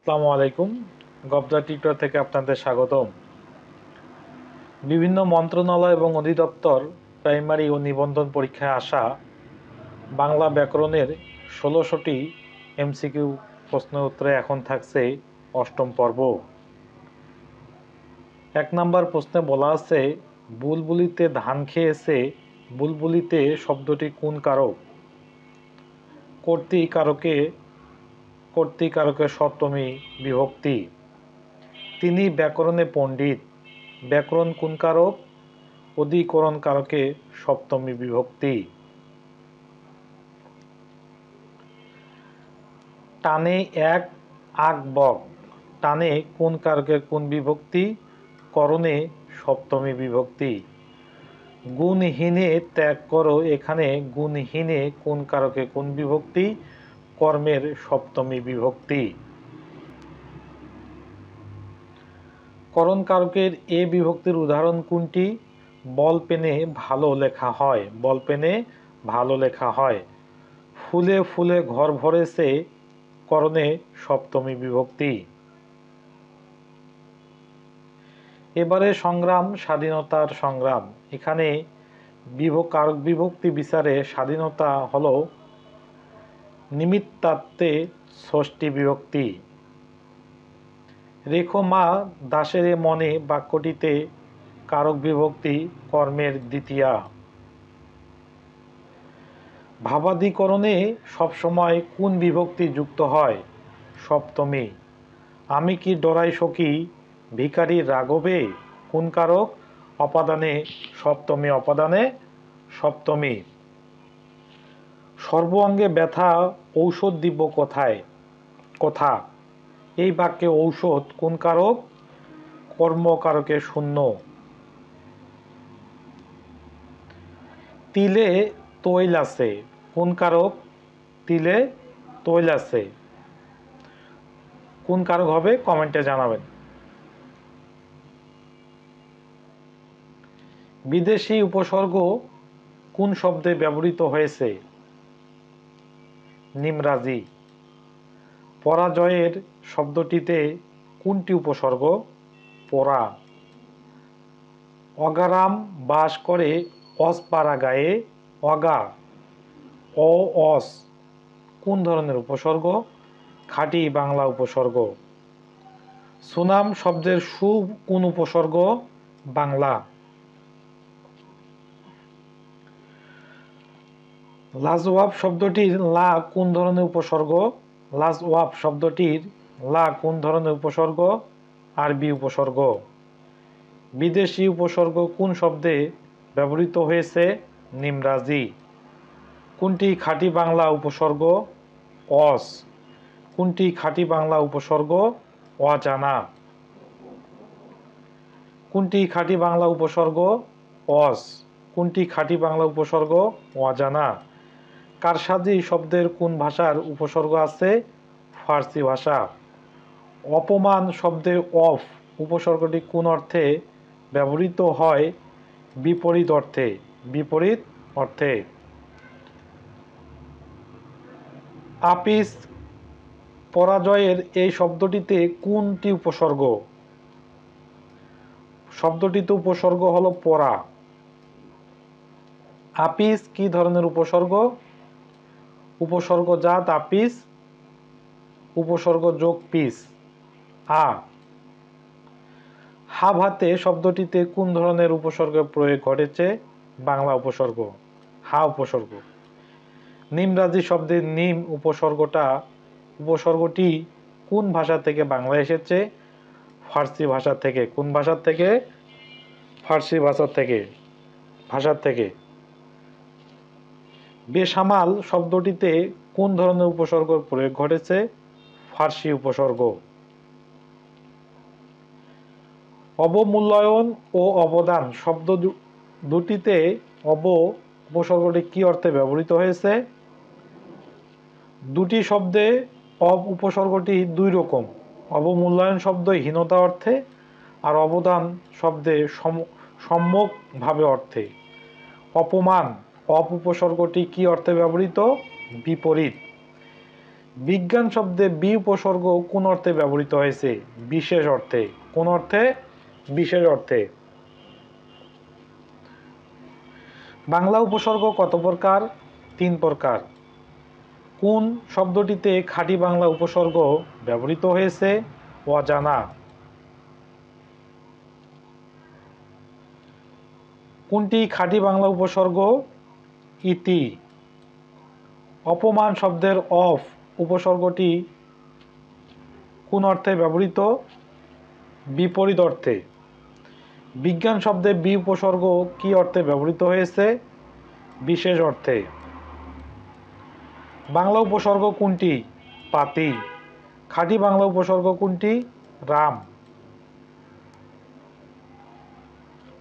আসসালামু আলাইকুম। গবজা টিউটর থেকে আপনাদের স্বাগতম। বিভিন্ন মন্ত্রণালয় এবং অধিদপ্তর প্রাইমারি ও নিবন্ধন পরীক্ষায় আসা বাংলা ব্যাকরণের ১৬০০টি এমসিকিউ প্রশ্নের উত্তরে এখন থাকছে অষ্টম পর্ব। ১ নম্বর প্রশ্নে বলা আছে, বুলবুলিতে ধান খেয়েছে, বুলবুলিতে শব্দটি কোন কারক? কর্তৃকারকে সপ্তমী বিভক্তি। তিনি ব্যাকরণে পণ্ডিত, ব্যাকরণ কোন কারক? অধিকরণ কারকে সপ্তমী বিভক্তি। টানে এক আক বক, টানে কোন কারকের কোন বিভক্তি? করণে সপ্তমী বিভক্তি। গুণহীনে ত্যাগ করো, এখানে গুণহীনে কোন কারকে কোন বিভক্তি? কর্মের সপ্তমী বিভক্তি। করণ কারকের এ বিভক্তির উদাহরণ কোনটি? বল পেনে ভালো লেখা হয়, বল পেনে ভালো লেখা হয়। ফুলে ফুলে ঘর ভরেছে, করণে সপ্তমী বিভক্তি। এবারে সংগ্রাম, স্বাধীনতার সংগ্রাম। এখানে কারক বিভক্তি বিচারে স্বাধীনতা হল নিমিত্তার্থে ষষ্ঠী বিভক্তি। রেখো মা দাসের মনে, বাক্যটিতে কারক বিভক্তি কর্মের দ্বিতীয়া। ভাবাদিকরণে সবসময় কোন বিভক্তি যুক্ত হয়? সপ্তমী। আমি কি ডরাই সখী, ভিখারি রাঘবে, কোন কারক? অপাদানে সপ্তমী, অপাদানে সপ্তমী। সর্ব অঙ্গে ব্যথা, ঔষধ দিব কোথায়? কথা। এই বাক্যে ঔষধ কোন কারক? কর্মকারকে শূন্য। তিলে তৈল আছে, কোন কারক? তিলে তৈল আছে। কোন কারক হবে কমেন্টে জানাবেন। বিদেশি উপসর্গ কোন শব্দে ব্যবহৃত হয়েছে? নিমরাজি। পরাজয়ের শব্দটিতে কোনটি উপসর্গ? পরা। অগারাম বাস করে অসপাড়া গায়ে, অগা অ অস কোন ধরনের উপসর্গ? খাঁটি বাংলা উপসর্গ। সুনাম শব্দের সু কোন উপসর্গ? বাংলা। লাজওয়াব শব্দটির লা কোন ধরনের উপসর্গ? লাজওয়াব শব্দটির লা কোন ধরনের উপসর্গ? আরবি উপসর্গ। বিদেশি উপসর্গ কোন শব্দে ব্যবহৃত হয়েছে? নিমরাজি। কোনটি খাঁটি বাংলা উপসর্গ? অস। কোনটি খাঁটি বাংলা উপসর্গ? অজানা। কোনটি খাঁটি বাংলা উপসর্গ? অস। কোনটি খাঁটি বাংলা উপসর্গ? অজানা। কারসাজি শব্দের কোন ভাষার উপসর্গ আছে? ফার্সি ভাষা। অপমান শব্দে অফ উপসর্গটি কোন অর্থে ব্যবহৃত হয়? বিপরীত অর্থে, বিপরীত অর্থে। আপিস পরাজয়ের এই শব্দটিতে কোনটি উপসর্গ? শব্দটিতে উপসর্গ হলো পরা। আপিস কি ধরনের উপসর্গ? উপসর্গ জাত আপিস, উপসর্গ যোগ পিস। আ। হাব হাতে শব্দটিতে কোন ধরনের উপসর্গের প্রয়োগ ঘটেছে? বাংলা উপসর্গ, হা উপসর্গ। নিমরাজি শব্দের নিম উপসর্গটি কোন ভাষা থেকে বাংলা এসেছে? ফার্সি ভাষা থেকে। কোন ভাষা থেকে? ফার্সি ভাষা থেকে। বেসামাল শব্দটিতে কোন ধরনের উপসর্গের প্রয়োগ ঘটেছে? ফার্সি উপসর্গ। অবমূল্যায়ন ও অবদান শব্দ দুটিতে উপসর্গটি কি অর্থে ব্যবহৃত হয়েছে? দুটি শব্দে উপসর্গটি দুই রকম। অবমূল্যায়ন শব্দ হীনতা অর্থে, আর অবদান শব্দে সম্যকভাবে অর্থে। অপমান উপসর্গটি কি অর্থে ব্যবহৃত? বিপরীত। বিজ্ঞান শব্দে বি উপসর্গ কোন অর্থে ব্যবহৃত হয়েছে? বিশেষ অর্থে। কোন অর্থে? বিশেষ অর্থে। বাংলা উপসর্গ কত প্রকার? 3 প্রকার। কোন শব্দটিতে খাঁটি বাংলা উপসর্গ ব্যবহৃত হয়েছে? অজানা। কোনটি খাঁটি বাংলা উপসর্গ? ইতি। অপমান শব্দের অফ উপসর্গটি কোন অর্থে ব্যবহৃত? বিপরীত অর্থে। বিজ্ঞান শব্দে বি উপসর্গ কি অর্থে ব্যবহৃত হয়েছে? বিশেষ অর্থে। বাংলা উপসর্গ কোনটি? পাতি। খাঁটি বাংলা উপসর্গ কোনটি? রাম।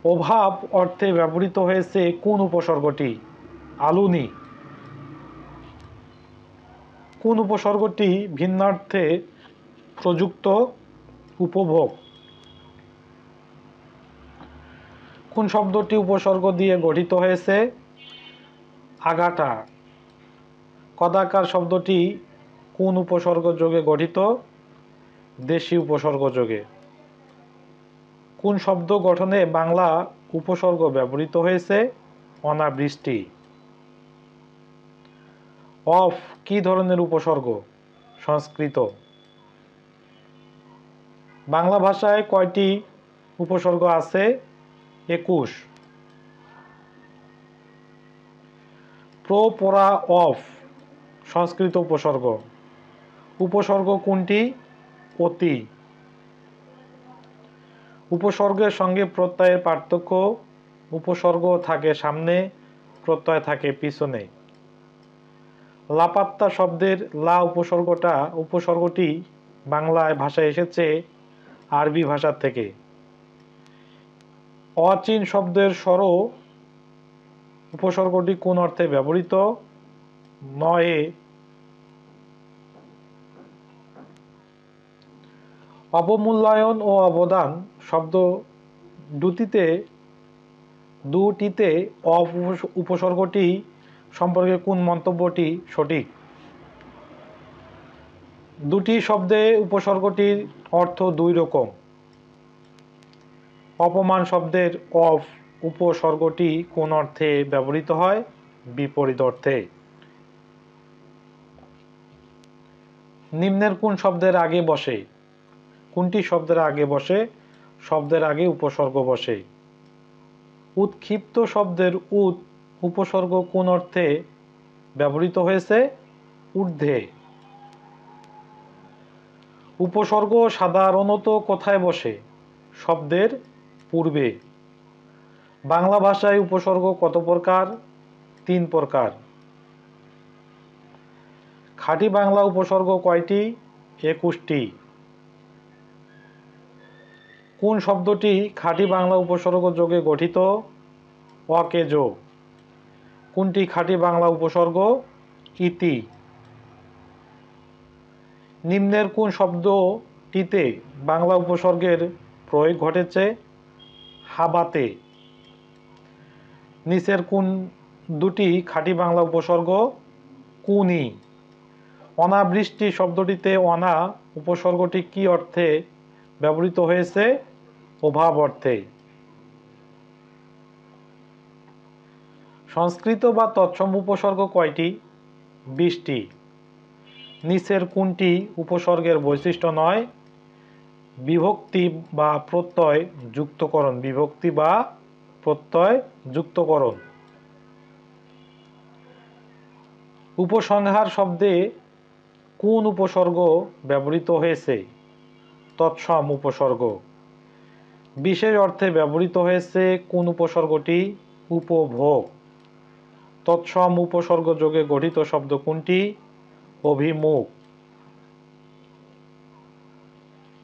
অভাব অর্থে ব্যবহৃত হয়েছে কোন উপসর্গটি? আলুনি। কোন উপসর্গটি ভিন্নার্থে প্রযুক্ত? উপভোগ। কোন শব্দটি উপসর্গ দিয়ে গঠিত হয়েছে? আগাটা। কদাকার শব্দটি কোন উপসর্গ যোগে গঠিত? দেশি উপসর্গ যোগে। কোন শব্দ গঠনে বাংলা উপসর্গ ব্যবহৃত হয়েছে? অনাবৃষ্টি। অফ কি ধরনের উপসর্গ? সংস্কৃত। বাংলা ভাষায় কয়টি উপসর্গ আছে? 21। প্রো, পরা, অফ সংস্কৃত উপসর্গ। উপসর্গ কোনটি? অতি। উপসর্গের সঙ্গে প্রত্যয়ের পার্থক্য? উপসর্গ থাকে সামনে, প্রত্যয় থাকে পিছনে। লাপাত্তা শব্দের লা উপসর্গটি বাংলায় ভাষায় এসেছে আরবি ভাষা থেকে। অচিন শব্দের স্বর উপসর্গটি কোন অর্থে ব্যবহৃত? নয়ে। অবমূল্যায়ন ও অবদান শব্দ দুটিতে অফ উপসর্গটি সম্পর্কে কোন মন্তব্যটি সঠিক? দুটি শব্দে উপসর্গটির অর্থ দুই রকম। অপমান শব্দের অফ উপসর্গটি কোন অর্থে ব্যবহৃত হয়? বিপরীত অর্থে। নিম্নের কোন শব্দের আগে বসে? কোনটি শব্দের আগে বসে? শব্দের আগে উপসর্গ বসে। উৎক্ষিপ্ত শব্দের উপসর্গ কোন অর্থে ব্যবহৃত হয়েছে? ঊর্ধ্বে। উপসর্গ সাধারণত কোথায় বসে? শব্দের পূর্বে। বাংলা ভাষায় উপসর্গ কত প্রকার? 3 প্রকার। খাঁটি বাংলা উপসর্গ কয়টি? 21টি। কোন শব্দটি খাঁটি বাংলা উপসর্গ যোগে গঠিত? অকেজ। কোনটি খাঁটি বাংলা উপসর্গ? ইতি। নিম্নের কোন শব্দটিতে বাংলা উপসর্গের প্রয়োগ ঘটেছে? হাবাতে। নিচের কোন দুটি খাঁটি বাংলা উপসর্গ? কুনি। অনাবৃষ্টি শব্দটিতে অনা উপসর্গটি কি অর্থে ব্যবহৃত হয়েছে? অভাব অর্থে। সংস্কৃত বা তৎসম উপসর্গ কয়টি? 20টি। নিচের কোনটি উপসর্গের বৈশিষ্ট্য নয়? বিভক্তি বা প্রত্যয় যুক্তকরণ। বিভক্তি বা প্রত্যয় যুক্তকরণ। উপসংহার শব্দে কোন উপসর্গ ব্যবহৃত হয়েছে? তৎসম উপসর্গ। বিশেষ অর্থে ব্যবহৃত হয়েছে কোন উপসর্গটি? উপভোগ। তৎসম উপসর্গ যোগে গঠিত শব্দ কোনটি? অভিমুখ।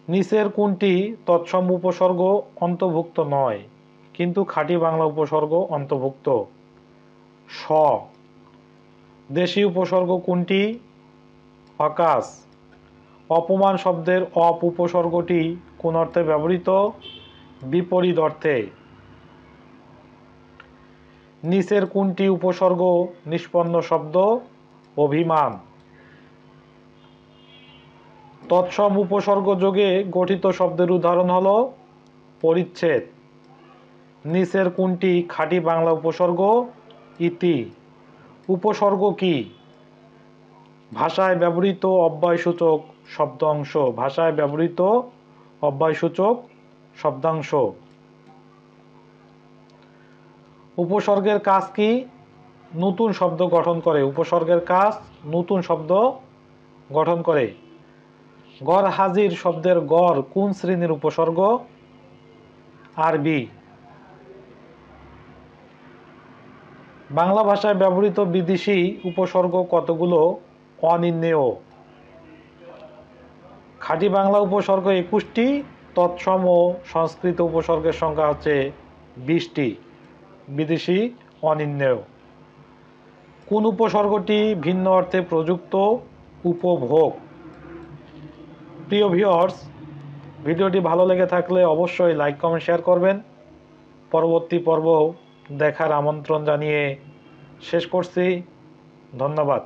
নিচের কোনটি তৎসম উপসর্গ অন্তর্ভুক্ত নয় কিন্তু খাঁটি বাংলা উপসর্গ অন্তর্ভুক্ত? স। দেশি উপসর্গ কোনটি? অকাশ। অপমান শব্দের অপ উপসর্গটি কোন অর্থে ব্যবহৃত? বিপরীত অর্থে। নিচের কোনটি উপসর্গ নিষ্পন্ন শব্দ? অভিমান। তৎসম উপসর্গ যোগে গঠিত শব্দের উদাহরণ হলো পরিচ্ছেদ। নিচের কোনটি খাঁটি বাংলা উপসর্গ? ইতি। উপসর্গ কি? ভাষায় ব্যবহৃত অব্যয়সূচক শব্দাংশ। ভাষায় ব্যবহৃত অব্যয়সূচক শব্দাংশ। উপসর্গের কাজ কি? নতুন শব্দ গঠন করে। উপসর্গের কাজ নতুন শব্দ গঠন করে। গড় হাজির শব্দের গড় কোন শ্রেণীর উপসর্গ? আরবি। বাংলা ভাষায় ব্যবহৃত বিদেশি উপসর্গ কতগুলো? অনির্ণেয়। খাঁটি বাংলা উপসর্গ 21টি, তৎসম ও সংস্কৃত উপসর্গের সংখ্যা হচ্ছে 20টি, বিদেশি অনির্ণেয়। কোন উপসর্গটি ভিন্ন অর্থে প্রযুক্ত? উপভোগ। প্রিয় ভিউয়ার্স, ভিডিওটি ভালো লেগে থাকলে অবশ্যই লাইক কমেন্ট শেয়ার করবেন। পরবর্তী পর্ব দেখার আমন্ত্রণ জানিয়ে শেষ করছি। ধন্যবাদ।